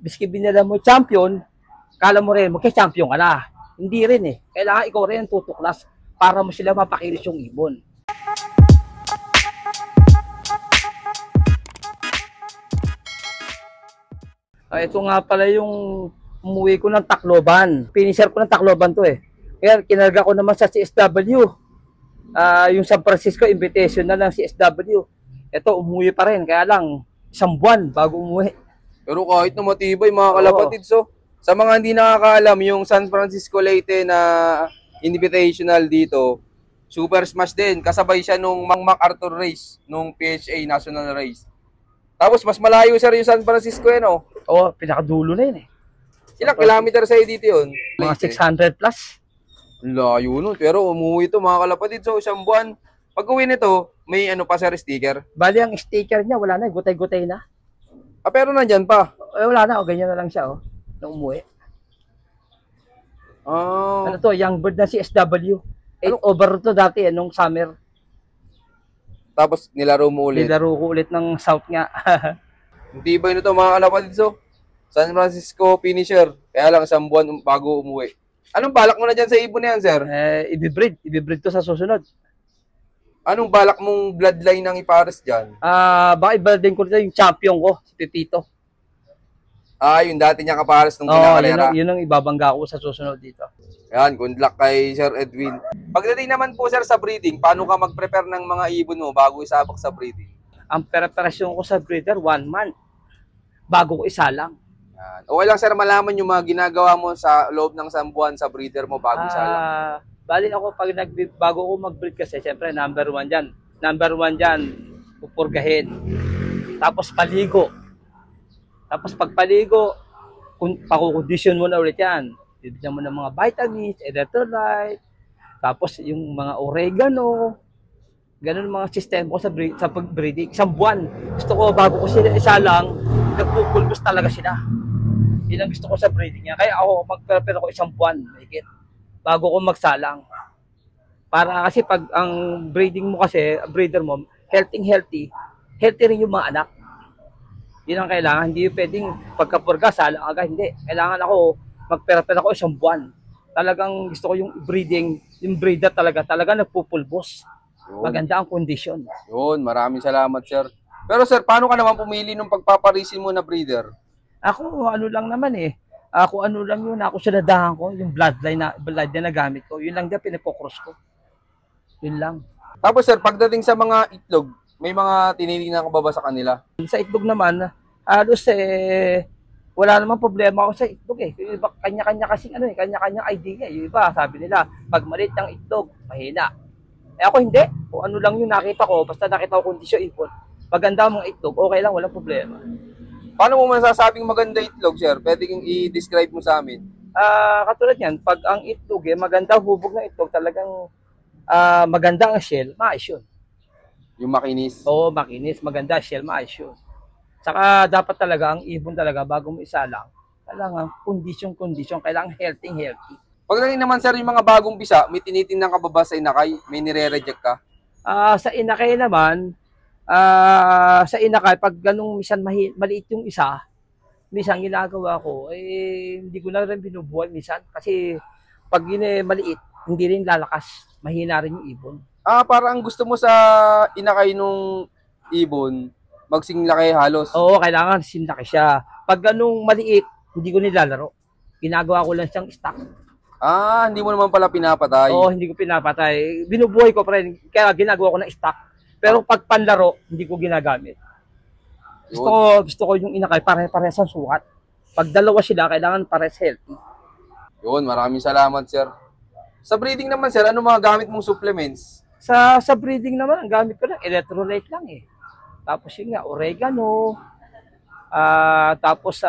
Biski binila mo champion, kala mo rin, magka-champion ka na. Hindi rin eh. Kailangan ikaw rin ang tutuklas para mo sila mapakilis yung ibon. Ito nga pala yung umuwi ko ng Tacloban. Finisher ko ng Tacloban to eh. Kaya kinarga ko naman sa CSW. Yung San Francisco invitation na ng CSW. Ito, umuwi pa rin. Kaya lang, isang buwan bago umuwi. Pero kahit na matibay mga kalapatid, so sa mga hindi nakakaalam, yung San Francisco Leyte na invitational dito, super smash din. Kasabay siya nung Mang MacArthur race, nung PHA national race. Tapos mas malayo sir yung San Francisco yan, oh. Oo, pinakadulo na yun eh. Ilang kilometer sa'yo dito yun? Mga 600 plus. Layo nun. Pero umuwi ito mga kalapatid. So isang buwan. Pag uwi nito, may ano pa sir, sticker? Bali ang sticker niya, wala na. Gutay-gutay na. Ah, pero nandyan pa. Wala na. O, ganyan na lang siya. Oh, nung umuwi. Oh. Ano to? Young bird na si SW. 8 over to dati nung summer. Tapos nilaro mo ulit. Nilaro ko ulit ng South nga. Hindi ba yun ito mga kalapatid? So, San Francisco finisher. Kaya lang isang buwan bago umuwi. Anong balak mo na dyan sa ibon na yan, sir? Ibibreed. Ibibreed to sa susunod. Anong balak mong bloodline ng ipares dyan? Baka iba-din ko rin yung champion ko, si Pepito. Yung dati niya kapares nung kinakalera. Yun ang ibabangga ko sa susunod dito. Yan, good luck kay Sir Edwin. Pagdating naman po, sir, sa breeding, paano ka mag-prepare ng mga ibon mo bago isabak sa breeding? Ang preparasyon ko sa breeder, 1 month. Bago ko isa lang. Yan. Okay lang, sir, malaman yung mga ginagawa mo sa loob ng 1 buwan sa breeder mo bago isa lang. Bali ako, bago ko mag-breed kasi, siyempre, number 1 dyan. Number 1 dyan, pupurgahin. Tapos paligo. Tapos pagpaligo, pakukondisyon mo na ulit yan. Bibigyan mo ng mga vitamins, electrolyte, tapos yung mga oregano, ganun mga sistema ko sa pag-breeding. Isang buwan. Gusto ko, bago ko sila isa lang, nagpupulbos talaga sila. Yun ang gusto ko sa breeding niya. Kaya ako, mag-prepare ako isang buwan, higit, bago ko magsalang. Para kasi pag ang breeding mo kasi, breeder mo, healthy rin yung mga anak. Yun ang kailangan. Hindi yung pwedeng pagkapurga, salang agad. Hindi. Kailangan ako, mag-prepare ako isang buwan. Talagang gusto ko yung breeding, yung breeder talaga nagpupulbos. Maganda ang kondisyon. Yun, maraming salamat, sir. Pero sir, paano ka naman pumili nung pagpaparisin mo na breeder? Ako, ano lang naman eh. Ako, ano lang yun. Ako sinadahan ko, yung bloodline na gamit ko. Yun lang din, pinagkocross ko. Yun lang. Tapos sir, pagdating sa mga itlog, may mga tinitingnan ka ba sa kanila? Sa itlog naman, halos wala namang problema ako sa itlog eh. Yung iba, kanya-kanya kasing kanya-kanya idea eh. Yung iba, sabi nila, pag maliit ng itlog, mahina. Ako hindi. Kung ano lang yung nakita ko, basta nakita ko kondisyon ipon. Paganda mga itlog, okay lang, walang problema. Paano mo masasabing maganda itlog, sir? Pwede kong i-describe mo sa amin. Katulad yan, pag ang itlog maganda hubog ng itlog, talagang maganda ang shell, maayos yun. Yung makinis? Oo, makinis, maganda shell, maayos yun. Saka dapat talaga, ang ibon talaga, bago mo isa lang, kailangan kondisyon, kailangan healthy. Pagdating naman sir, yung mga bagong bisa, may tinitingnan ka ba sa inakay? May nire-reject ka? Sa inakay naman, pag ganung minsan maliit yung isa, minsan ginagawa ko, hindi ko na rin binubuhay minsan. Kasi pag maliit, hindi rin lalakas, mahina rin yung ibon. Parang gusto mo sa inakay nung ibon, magsinglaki halos? Oo, kailangan sinlaki siya. Pag ganung maliit, hindi ko nilalaro. Ginagawa ko lang siyang stock. Hindi mo naman pala pinapatay? Oo, hindi ko pinapatay. Binubuhay ko pa rin, kaya ginagawa ko ng stock. Pero pag panlaro, hindi ko ginagamit. Gusto ko yung inakay, pare-parehas ang sukat. Pag dalawa sila, kailangan parehas healthy. Yun, maraming salamat, sir. Sa breeding naman, sir, ano mga gamit mong supplements? Sa breeding naman, ang gamit ko lang, electrolyte lang eh. Tapos yun nga, oregano, tapos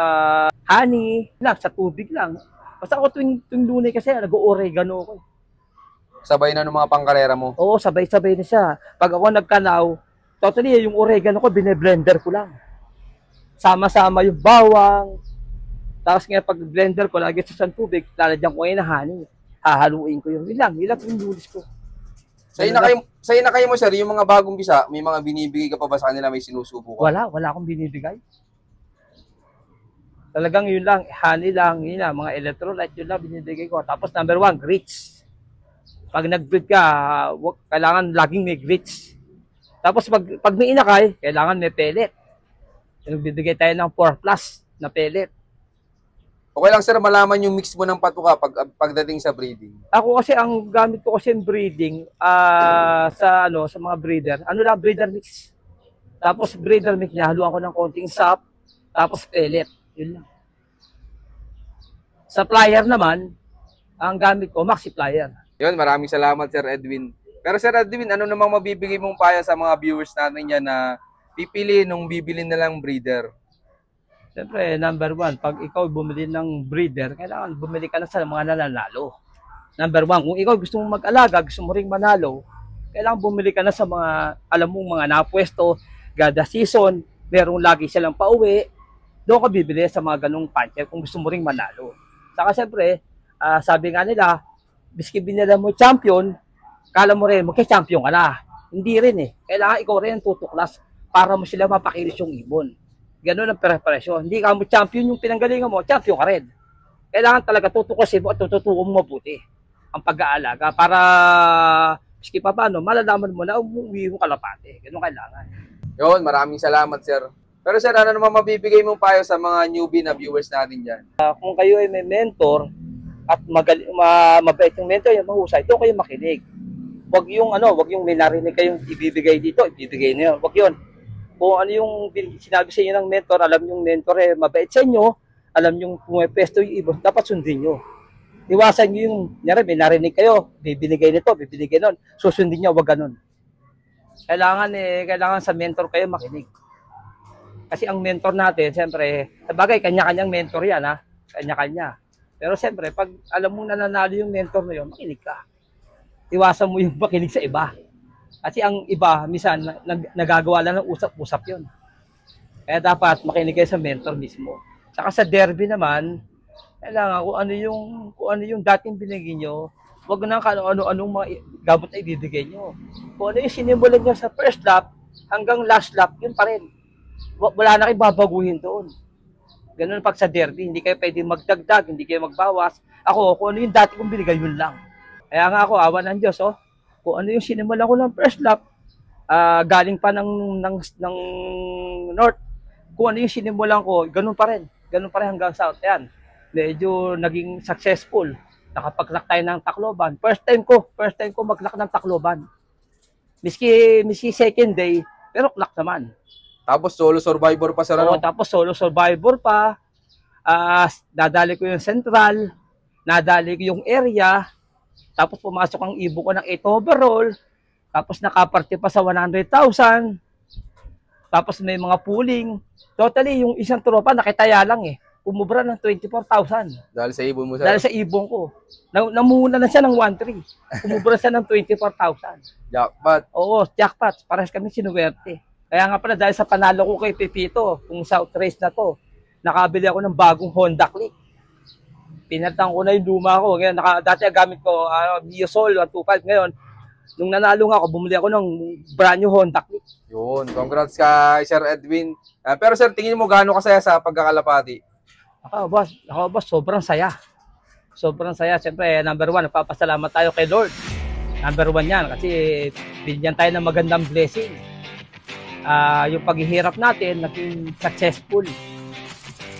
honey, sa tubig lang. Basta ako tuwing lunay kasi, nag-oregano ako. Sabay na ng mga pangkarera mo? Oo, sabay-sabay na siya. Pag ako nagkanaw, totally, yung oregano ko, bine-blender ko lang. Sama-sama yung bawang. Tapos nga, pag blender ko, lagi sa tubig, lalagyan ko ngayon na honey. Hahaluin ko yun. Yun lang yung lulis ko. Sa inakay mo, sir, yung mga bagong bisa, may mga binibigay ka pa ba sa kanila, may sinusubo ka? Wala akong binibigay. Talagang yun lang, honey lang, yun lang, mga electrolyte, yun lang binibigay ko. Tapos number 1, grits. Pag nag-breed ka, kailangan laging may grits. Tapos pag may inakay, kailangan may pellet. Nagbibigay tayo ng 4 plus na pellet. Okay lang sir, malaman yung mix mo ng patuka pagdating sa breeding. Ako kasi, ang gamit ko kasi yung breeding, sa mga breeder, lang, breeder mix. Tapos breeder mix niya, haluan ko ng konting sap, tapos pellet. Yun lang. Sa plier naman, ang gamit ko, maxi plier. Yun, maraming salamat Sir Edwin. Pero Sir Edwin, ano namang mabibigay mong payo sa mga viewers natin yan na pipili nung bibili na lang breeder? Siyempre, number 1, pag ikaw bumili ng breeder, kailangan bumili ka na sa mga nananalo. Number 1, kung ikaw gusto mong mag-alaga, gusto mo ring manalo, kailangan bumili ka na sa mga, alam mong mga napwesto, gada season, merong lagi silang pauwi, doon ka bibili sa mga ganong puncher kung gusto mo ring manalo. Saka siyempre, sabi nga nila, biski binila mo champion, kala mo rin, magka-champion ka na. Hindi rin eh. Kailangan ikaw rin tutuklas para mo sila mapakilis yung ibon. Ganun ang preparasyon. Hindi ka mo champion yung pinanggalingan mo, champion ka rin. Kailangan talaga tutuklasin mo at tututukan mo mabuti ang pag-aalaga para biski pa paano, malalaman mo na umuwi mo kalapate. Ganun kailangan. Yun, maraming salamat Sir. Pero Sir, ano naman mabibigay mong payo sa mga newbie na viewers natin dyan? Kung kayo ay may mentor at mabait yung mentor, yung mahusay, doon kayo makinig. Wag yung may narinig kayong ibibigay dito, ibibigay niyo. Wag yun. Kung ano yung sinabi sa inyo ng mentor, alam yung mentor mabait sa inyo, alam yung pumepesto yung ibon, dapat sundin nyo. Iwasan nyo yung, may narinig kayo, bibinigay nito, bibinigay nun, susundin nyo, wag ganun. Kailangan sa mentor kayo makinig. Kasi ang mentor natin, siyempre, sabagay, kanya-kanyang mentor yan, ha? Kanya-kanya. Pero siyempre, pag alam mo nananalo yung mentor na yun, makinig ka. Iwasan mo yung makinig sa iba. Kasi ang iba, minsan, nagagawa lang ng usap-usap yun. Kaya dapat makinig kayo sa mentor mismo. Saka sa derby naman, kailangan kung ano yung dating binigay nyo, huwag na ano-anong mga gamot na ibibigay nyo. Kung ano yung sinimulan nyo sa first lap, hanggang last lap, yun pa rin. Wala na kayo babaguhin doon. Ganun pag sa derby, hindi kayo pwede magdagdag, hindi kayo magbawas. Ako, kung ano yung dati kong binigay, yun lang. Kaya nga ako, awa ng Diyos, kung ano yung sinimulan ko ng first lap, galing pa ng north, kung ano yung sinimulan ko, ganun pa rin. Ganun pa rin hanggang south. Yan. Medyo naging successful. Nakapag-lock tayo ng Tacloban. First time ko mag-lock ng Tacloban. Miski second day, pero lock naman. Tapos solo survivor pa sa Oo, tapos solo survivor pa. Nadali ko yung central, nadali ko yung area, tapos pumasok ang ibo ko ng 8 overall, tapos nakaparte pa sa 100,000, tapos may mga pooling. Totally, yung isang tropa nakitaya lang umubra ng 24,000. Dahil sa ibon mo, Sir? Dahil sa ibon ko. Namuna na siya ng 1-3. Umubra siya ng 24,000. Jackpot. Oo, jackpot. Parehas kami sinuwerte. Kaya nga pala, dahil sa panalo ko kay Pepito, kung South Race na to, nakabili ako ng bagong Honda Click. Pinalitan ko na yung luma ko. Ngayon, dati gamit ko, Biosol 125. Ngayon, nung nanalo nga ako, bumili ako ng brand new Honda Click. Yun, congrats kay Sir Edwin. Pero Sir, tingin mo gaano kasaya sa pagkakalapati? Ako boss, sobrang saya. Sobrang saya. Siyempre, number 1, nagpapasalamat tayo kay Lord. Number 1 yan, kasi binigyan tayo ng magandang blessing. Yung paghihirap natin, naging successful.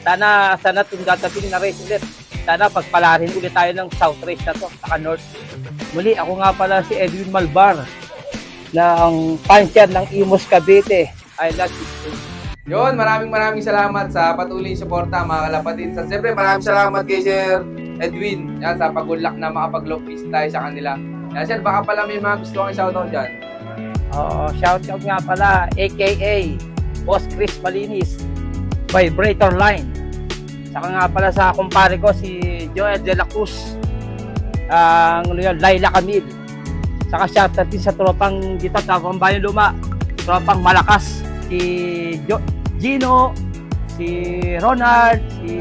Sana itong datating na race ulit. Sana pagpalarin ulit tayo ng South Race na to, saka North. Muli, ako nga pala si Edwin Malbar, ng puncher ng Imus Cavite. I love you. Yun, maraming salamat sa patuloy suporta mga kalapatid. Siyempre, maraming salamat kay Sir Edwin yan, sa pag-good luck na makapag-locklist tayo sa kanila. Yan, Sir, baka pala may mga gusto kang shoutout dyan. Shoutout nga pala, aka Boss Chris Malinis, Vibrator Line. Saka nga pala sa kumpare ko, si Joel De La Cruz, Laila Camille. Saka shoutout din sa tropang dito, tropang Bayan Luma, tropang Malakas, si Gino, si Ronald, si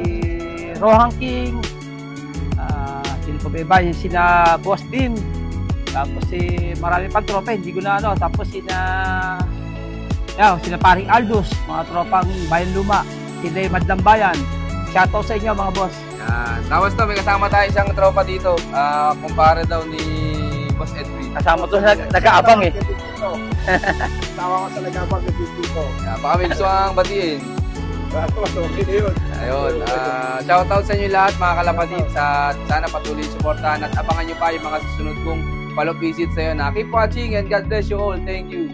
Rohan King, sino pa ba iba, sina Boss Bim, tapos si marami pang tropa, hindi ko na tapos sina paring Aldous, mga tropang Bayan Luma, si Raymond Lambayan, Shoutout sa inyo mga boss. Yan. Tapos to, may kasama tayo isang tropa dito. Kumpare daw ni Boss Edwin. Kasama to sa nag-aabang eh. Tawa ko sa nag-abang ng dito. Yan, baka may gusto kang batiin. Okay na yun. Ayun, shoutout sa inyo lahat mga kalapatid. Sana patuloy suportahan at abangan nyo pa yung mga susunod kong follow visit sa iyo na. Keep watching and God bless you all. Thank you.